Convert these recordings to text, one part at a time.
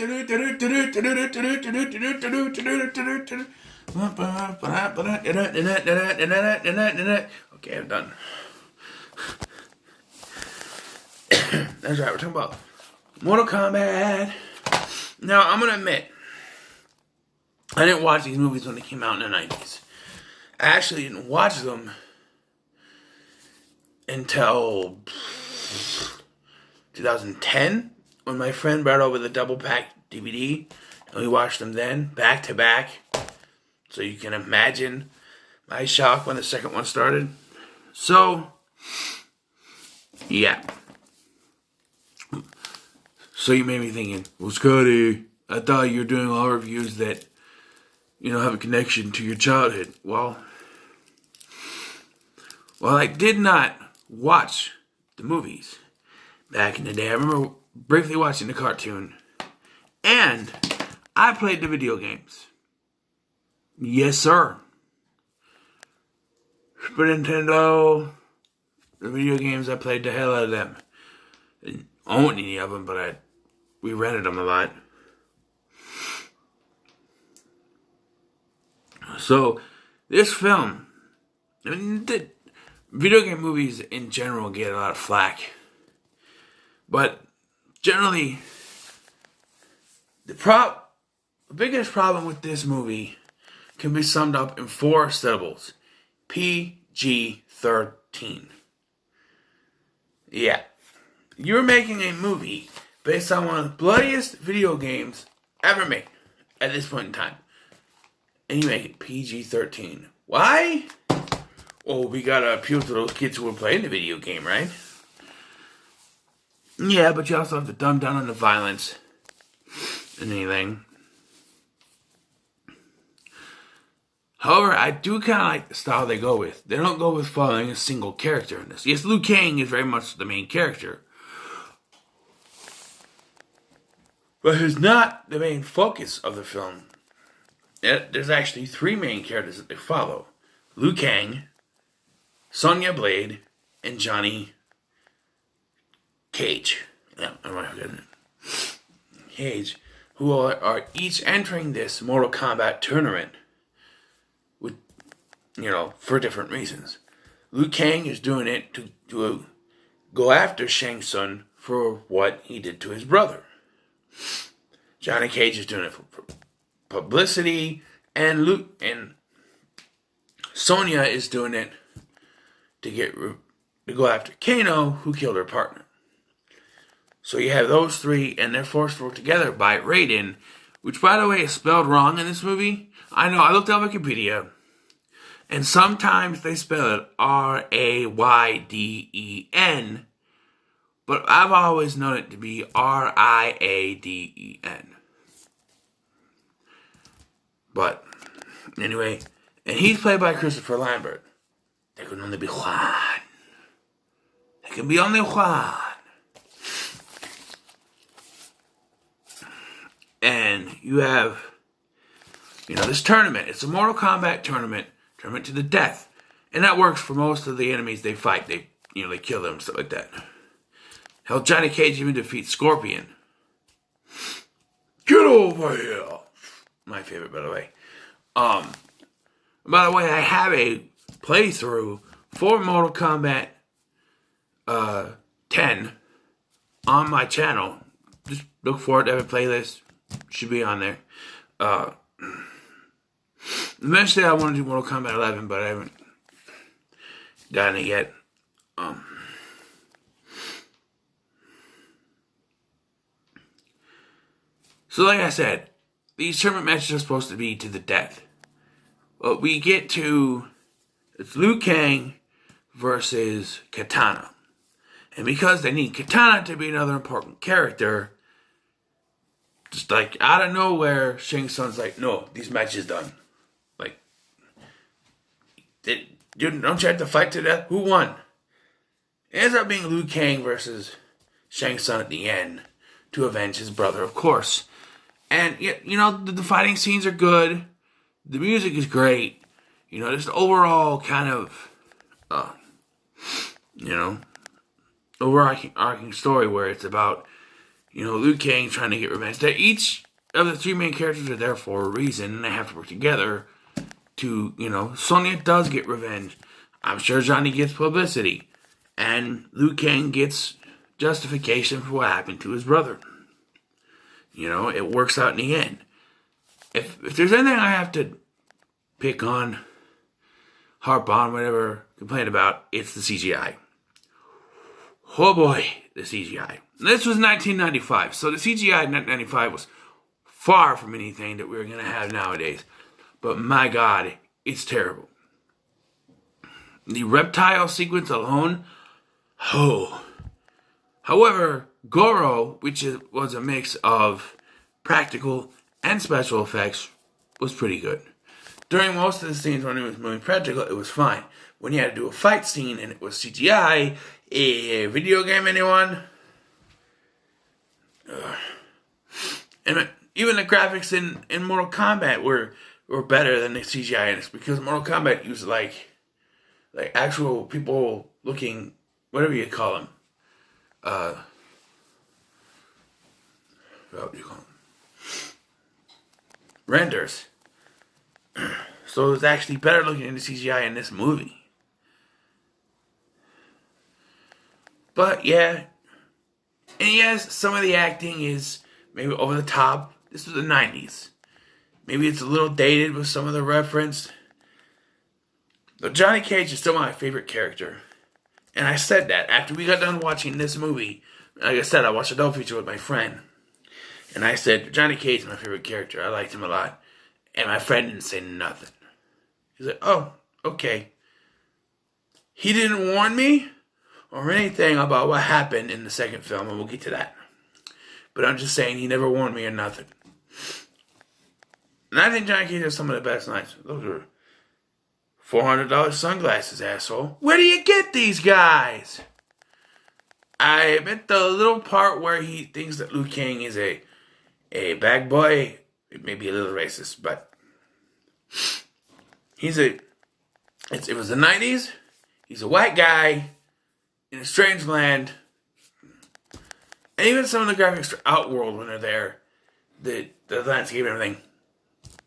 Okay, I'm done. That's right, we're talking about Mortal Kombat. Now, I'm gonna admit, I didn't watch these movies when they came out in the 90s. I actually didn't watch them until 2010, when my friend brought over the double pack DVD, and we watched them then, back to back. So you can imagine my shock when the second one started. So, yeah. So you made me thinking, well, Scotty, I thought you were doing all reviews that, have a connection to your childhood. Well, I did not watch the movies back in the day. I remember briefly watching the cartoon, and I played the video games. Yes, sir. Super Nintendo, the video games, I played the hell out of them. I didn't own any of them, but we rented them a lot. So, this film, the video game movies in general get a lot of flack. But generally, the biggest problem with this movie can be summed up in 4 syllables. PG-13. Yeah. You're making a movie based on one of the bloodiest video games ever made at this point in time. And you make it PG-13. Why? Well, we gotta appeal to those kids who are playing the video game, right? Yeah, but you also have to dumb down on the violence and anything. However, I do kind of like the style they go with. They don't go with following a single character in this. Yes, Liu Kang is very much the main character, but he's not the main focus of the film. There's actually 3 main characters that they follow. Liu Kang, Sonya Blade, and Johnny Cage. Yeah, am I forgetting it? Cage, who are each entering this Mortal Kombat tournament with, for different reasons. Liu Kang is doing it to go after Shang Tsung for what he did to his brother. Johnny Cage is doing it for publicity, and Sonya is doing it to go after Kano, who killed her partner. So you have those 3, and they're forced to work together by Raiden, which, by the way, is spelled wrong in this movie. I know, I looked on Wikipedia, and sometimes they spell it R-A-Y-D-E-N, but I've always known it to be R-I-A-D-E-N. But, anyway, and he's played by Christopher Lambert. There can only be one. There can be only one. And you have, this tournament. It's a Mortal Kombat tournament to the death. And that works for most of the enemies they fight. They kill them, stuff like that. Hell, Johnny Cage even defeats Scorpion. Get over here! My favorite, by the way. By the way, I have a playthrough for Mortal Kombat 10 on my channel. Just look for it. I have a playlist. Should be on there. Eventually, I want to do Mortal Kombat 11, but I haven't done it yet. So, like I said, these tournament matches are supposed to be to the death. But we get to, it's Liu Kang versus Katana. And because they need Katana to be another important character, just like out of nowhere, Shang Tsung's like, no, these matches done. Like, don't you have to fight to death? Who won? It ends up being Liu Kang versus Shang Tsung at the end to avenge his brother, of course. And, the fighting scenes are good. The music is great. Just overall kind of, overarching story where it's about, Liu Kang trying to get revenge. That each of the three main characters are there for a reason, and they have to work together to, Sonya does get revenge. I'm sure Johnny gets publicity. And Liu Kang gets justification for what happened to his brother. It works out in the end. If there's anything I have to pick on, harp on, whatever, complain about, it's the CGI. Oh boy, the CGI. This was 1995, so the CGI in 1995 was far from anything that we're going to have nowadays. But my God, it's terrible. The reptile sequence alone, However, Goro, which was a mix of practical and special effects, was pretty good. During most of the scenes when it was moving practical, it was fine. When you had to do a fight scene and it was CGI, a video game, anyone? And even the graphics in Mortal Kombat were better than the CGI in this, because Mortal Kombat used like actual people looking, whatever you call them. What do you call them? Renders. So it was actually better looking in the CGI in this movie. But yeah. And yes, some of the acting is maybe over the top. This was the 90s. Maybe it's a little dated with some of the reference. But Johnny Cage is still my favorite character. And I said that after we got done watching this movie. Like I said, I watched a double feature with my friend. And I said, Johnny Cage is my favorite character. I liked him a lot. And my friend didn't say nothing. He's like, oh, okay. He didn't warn me or anything about what happened in the second film, and we'll get to that. But I'm just saying, he never warned me or nothing. And I think Johnny Cage has some of the best lines. Those are $400 sunglasses, asshole. Where do you get these guys? I admit the little part where he thinks that Liu Kang is a bad boy, it may be a little racist, but it was the 90s. He's a white guy in a strange land. And even some of the graphics for Outworld when they're there, the landscape and everything,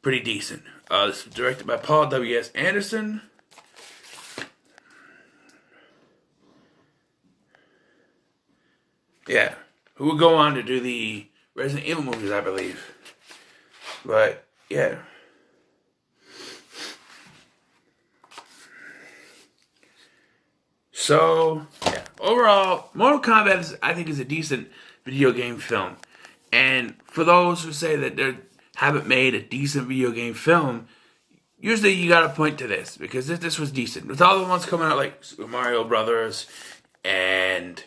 pretty decent. This was directed by Paul W.S. Anderson. Yeah, who would go on to do the Resident Evil movies, I believe. But, yeah. So, yeah. Overall, Mortal Kombat, I think, is a decent video game film. And for those who say that they haven't made a decent video game film, usually you gotta point to this, because this was decent. With all the ones coming out, like Super Mario Brothers and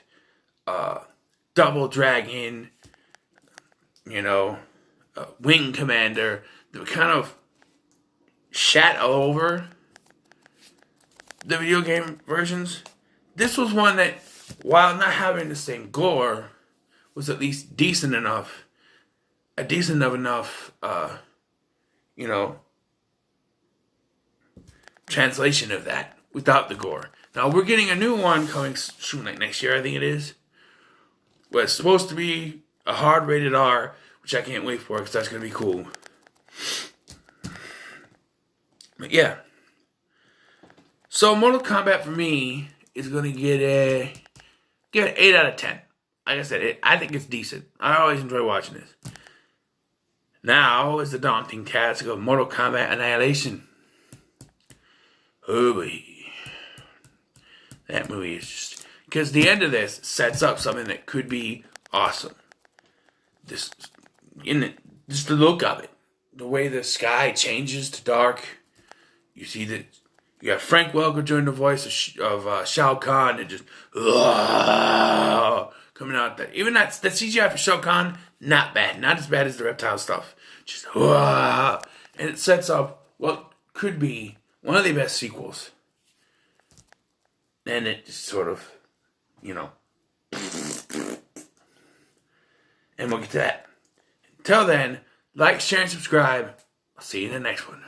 Double Dragon, Wing Commander, that kind of shat all over the video game versions. This was one that, while not having the same gore, was at least decent enough. A decent enough, translation of that without the gore. Now we're getting a new one coming soon, like next year, I think it is. Well, it's supposed to be a hard rated R, which I can't wait for because that's gonna be cool. But yeah. So Mortal Kombat for me is gonna give it 8 out of 10. Like I said, I think it's decent. I always enjoy watching this. Now is the daunting task of Mortal Kombat Annihilation. Oh boy. That movie is just... Because the end of this sets up something that could be awesome. Just the look of it. The way the sky changes to dark. You see that... You have Frank Welker doing the voice of Shao Kahn and just... coming out there. Even that CGI for Shao Kahn, not bad. Not as bad as the reptile stuff. Just... and it sets up what could be one of the best sequels. And it just sort of, And we'll get to that. Until then, like, share, and subscribe. I'll see you in the next one.